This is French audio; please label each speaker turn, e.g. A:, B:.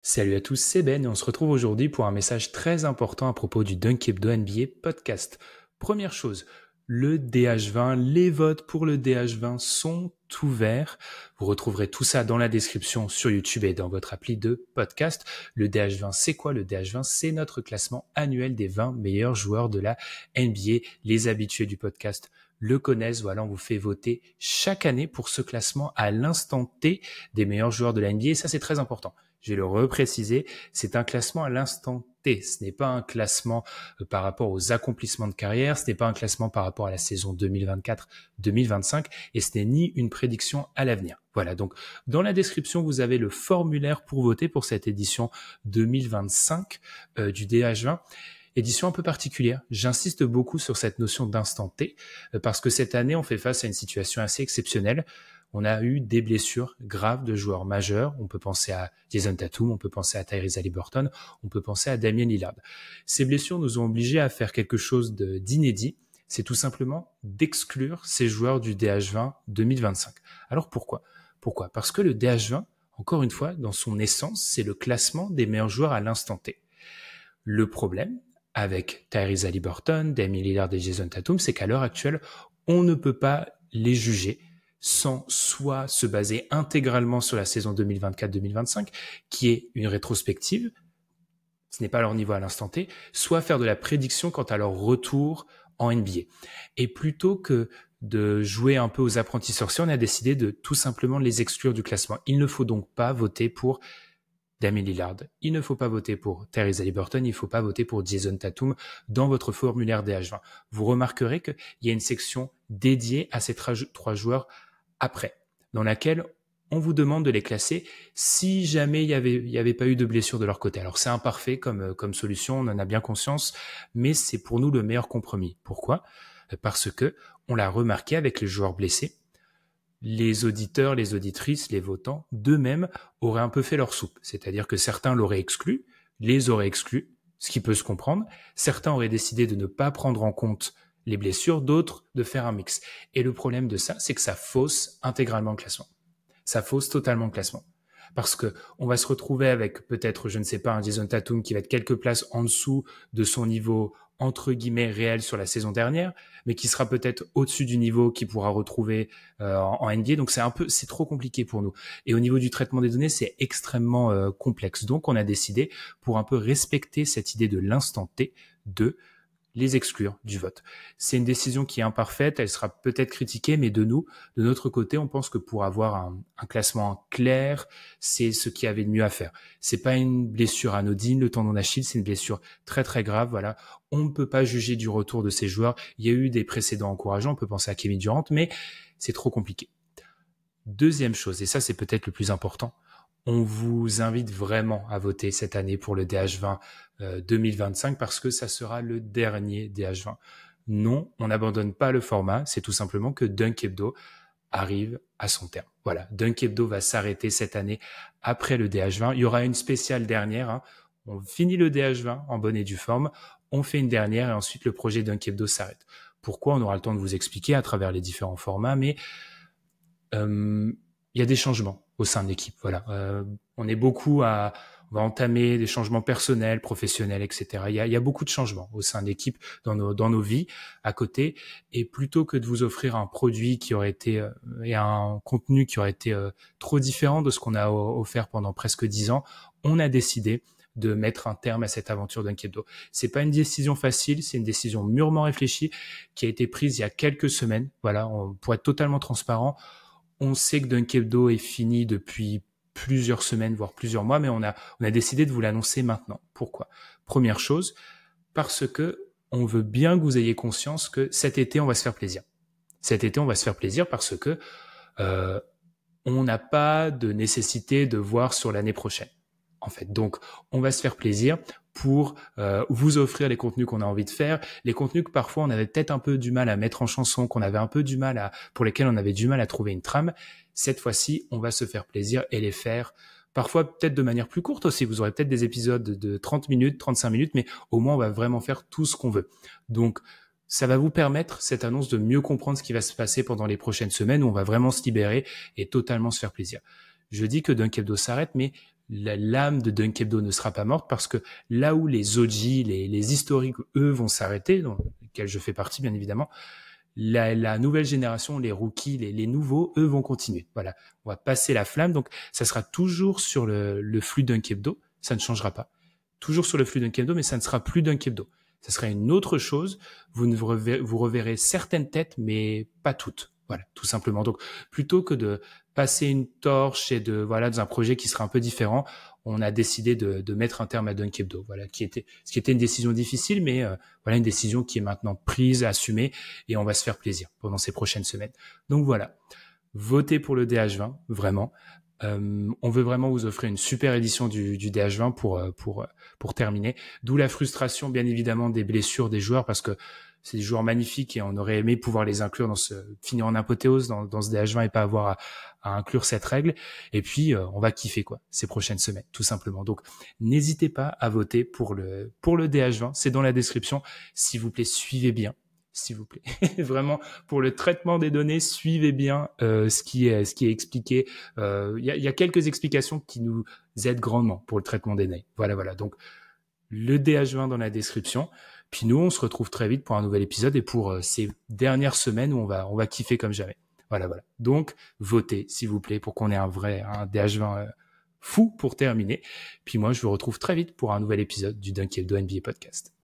A: Salut à tous, c'est Ben et on se retrouve aujourd'hui pour un message très important à propos du Dunk Hebdo NBA podcast. Première chose, le DH20, les votes pour le DH20 sont ouverts. Vous retrouverez tout ça dans la description sur YouTube et dans votre appli de podcast. Le DH20, c'est quoi? Le DH20, c'est notre classement annuel des 20 meilleurs joueurs de la NBA. Les habitués du podcast le connaissent. Voilà, on vous fait voter chaque année pour ce classement à l'instant T des meilleurs joueurs de la NBA et ça, c'est très important. Je vais le repréciser, c'est un classement à l'instant T. Ce n'est pas un classement par rapport aux accomplissements de carrière, ce n'est pas un classement par rapport à la saison 2024-2025 et ce n'est ni une prédiction à l'avenir. Voilà, donc dans la description, vous avez le formulaire pour voter pour cette édition 2025 du DH20. Édition un peu particulière. J'insiste beaucoup sur cette notion d'instant T parce que cette année, on fait face à une situation assez exceptionnelle. On a eu des blessures graves de joueurs majeurs. On peut penser à Jason Tatum, on peut penser à Tyrese Haliburton, on peut penser à Damian Lillard. Ces blessures nous ont obligés à faire quelque chose d'inédit. C'est tout simplement d'exclure ces joueurs du DH20 2025. Alors pourquoi? Parce que le DH20, encore une fois, dans son essence, c'est le classement des meilleurs joueurs à l'instant T. Le problème avec Tyrese Haliburton, Damian Lillard et Jason Tatum, c'est qu'à l'heure actuelle, on ne peut pas les juger sans soit se baser intégralement sur la saison 2024-2025, qui est une rétrospective, ce n'est pas leur niveau à l'instant T, soit faire de la prédiction quant à leur retour en NBA. Et plutôt que de jouer un peu aux apprentis sorciers, on a décidé de tout simplement les exclure du classement. Il ne faut donc pas voter pour Damian Lillard, il ne faut pas voter pour Tyrese Haliburton, il ne faut pas voter pour Jason Tatum dans votre formulaire DH20. Vous remarquerez qu'il y a une section dédiée à ces trois joueurs après, dans laquelle on vous demande de les classer si jamais il y avait pas eu de blessure de leur côté. Alors c'est imparfait comme solution, on en a bien conscience, mais c'est pour nous le meilleur compromis. Pourquoi? Parce que on l'a remarqué avec les joueurs blessés, les auditeurs, les auditrices, les votants d'eux-mêmes auraient un peu fait leur soupe. C'est-à-dire que certains l'auraient exclu, les auraient exclus, ce qui peut se comprendre. Certains auraient décidé de ne pas prendre en compte les blessures, d'autres de faire un mix. Et le problème de ça, c'est que ça fausse intégralement le classement. Ça fausse totalement le classement. Parce que on va se retrouver avec peut-être, je ne sais pas, un Jason Tatum qui va être quelques places en dessous de son niveau entre guillemets réel sur la saison dernière, mais qui sera peut-être au-dessus du niveau qu'il pourra retrouver en NBA. Donc c'est trop compliqué pour nous. Et au niveau du traitement des données, c'est extrêmement complexe. Donc on a décidé, pour un peu respecter cette idée de l'instant T, de les exclure du vote. C'est une décision qui est imparfaite, elle sera peut-être critiquée, mais de notre côté, on pense que pour avoir un classement clair, c'est ce qu'il y avait de mieux à faire. C'est pas une blessure anodine, le tendon d'Achille, c'est une blessure très très grave, voilà. On ne peut pas juger du retour de ces joueurs. Il y a eu des précédents encourageants, on peut penser à Kevin Durant, mais c'est trop compliqué. Deuxième chose, et ça c'est peut-être le plus important, on vous invite vraiment à voter cette année pour le DH20 2025 parce que ça sera le dernier DH20. Non, on n'abandonne pas le format, c'est tout simplement que Dunk Hebdo arrive à son terme. Voilà, Dunk Hebdo va s'arrêter cette année après le DH20. Il y aura une spéciale dernière. Hein. On finit le DH20 en bonne et due forme, on fait une dernière et ensuite le projet Dunk Hebdo s'arrête. Pourquoi? On aura le temps de vous expliquer à travers les différents formats, mais il y a des changements au sein de l'équipe. Voilà, on va entamer des changements personnels, professionnels, etc. Il y a beaucoup de changements au sein de l'équipe dans nos vies à côté. Et plutôt que de vous offrir un produit qui aurait été et un contenu qui aurait été trop différent de ce qu'on a offert pendant presque 10 ans, on a décidé de mettre un terme à cette aventure Dunk Hebdo. C'est pas une décision facile, c'est une décision mûrement réfléchie qui a été prise il y a quelques semaines. Voilà, pour être totalement transparent, on sait que Dunk Hebdo est fini depuis plusieurs semaines, voire plusieurs mois, mais on a décidé de vous l'annoncer maintenant. Pourquoi? Première chose, parce que on veut bien que vous ayez conscience que cet été, on va se faire plaisir. Cet été, on va se faire plaisir parce que on n'a pas de nécessité de voir sur l'année prochaine. En fait, donc, on va se faire plaisir pour vous offrir les contenus qu'on a envie de faire, les contenus que parfois on avait peut-être un peu du mal à mettre en chanson, qu'on avait un peu du mal pour lesquels on avait du mal à trouver une trame. Cette fois-ci, on va se faire plaisir et les faire parfois peut-être de manière plus courte aussi. Vous aurez peut-être des épisodes de 30 minutes, 35 minutes, mais au moins on va vraiment faire tout ce qu'on veut. Donc, ça va vous permettre, cette annonce, de mieux comprendre ce qui va se passer pendant les prochaines semaines où on va vraiment se libérer et totalement se faire plaisir. Je dis que Dunk Hebdo s'arrête, mais l'âme de Dunk Hebdo ne sera pas morte parce que là où les OG, les historiques, eux, vont s'arrêter, dans lesquels je fais partie, bien évidemment, la nouvelle génération, les rookies, les nouveaux, eux, vont continuer. Voilà, on va passer la flamme. Donc, ça sera toujours sur le flux Dunk Hebdo. Ça ne changera pas. Toujours sur le flux Dunk Hebdo, mais ça ne sera plus Dunk Hebdo. Ça sera une autre chose. Vous reverrez certaines têtes, mais pas toutes. Voilà, tout simplement. Donc, plutôt que de passer une torche et dans un projet qui sera un peu différent, on a décidé de mettre un terme à Dunk Hebdo. Voilà, ce qui était une décision difficile, mais voilà, une décision qui est maintenant prise, assumée, et on va se faire plaisir pendant ces prochaines semaines. Donc voilà, votez pour le DH20, vraiment. On veut vraiment vous offrir une super édition du DH20 pour terminer. D'où la frustration, bien évidemment, des blessures des joueurs, parce que c'est des joueurs magnifiques et on aurait aimé pouvoir les inclure finir en apothéose dans ce DH20 et pas avoir à inclure cette règle. Et puis, on va kiffer, ces prochaines semaines, tout simplement. Donc, n'hésitez pas à voter pour le DH20. C'est dans la description. S'il vous plaît, suivez bien. S'il vous plaît. Vraiment, pour le traitement des données, suivez bien ce qui est expliqué. Il y a quelques explications qui nous aident grandement pour le traitement des données. Voilà. Donc, le DH20 dans la description. Puis nous, on se retrouve très vite pour un nouvel épisode et pour ces dernières semaines où on va kiffer comme jamais. Voilà. Donc, votez, s'il vous plaît, pour qu'on ait un DH20 fou pour terminer. Puis moi, je vous retrouve très vite pour un nouvel épisode du Dunk Hebdo NBA Podcast.